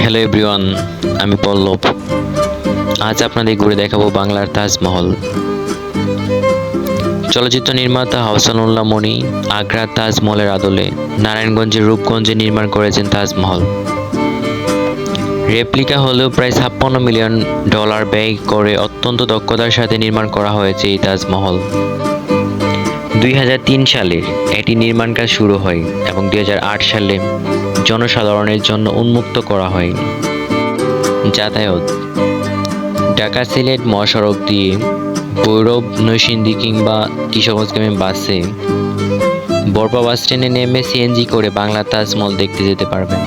Hello everyone, আমি পল্লব। আজ আপনাদের ঘুরে দেখাবো বাংলার তাজমহল। চলচ্চিত্র নির্মাতা আহসানুল্লাহ মনি আগ্রার তাজমহলের আদলে নারায়ণগঞ্জের রূপগঞ্জে নির্মাণ করেছেন তাজমহল। রেপ্লিকা হলেও প্রায় $56 মিলিয়ন ব্যয় করে অত্যন্ত দক্ষতার সাথে নির্মাণ করা হয়েছে এই তাজমহল। 2003 সালে এটি নির্মাণ কাজ শুরু হয় এবং 2008 সালে জনসাধারণের জন্য উন্মুক্ত করা হয়। যাতায়াত: ঢাকা সিলেট মহাসড়ক দিয়ে ভৈরব, নরসিংদী কিংবা কিশোরগঞ্জগামী বাসে বড়পা বাস স্ট্যান্ডে নেমে সিএনজি করে বাংলা তাজমহল দেখতে যেতে পারবেন।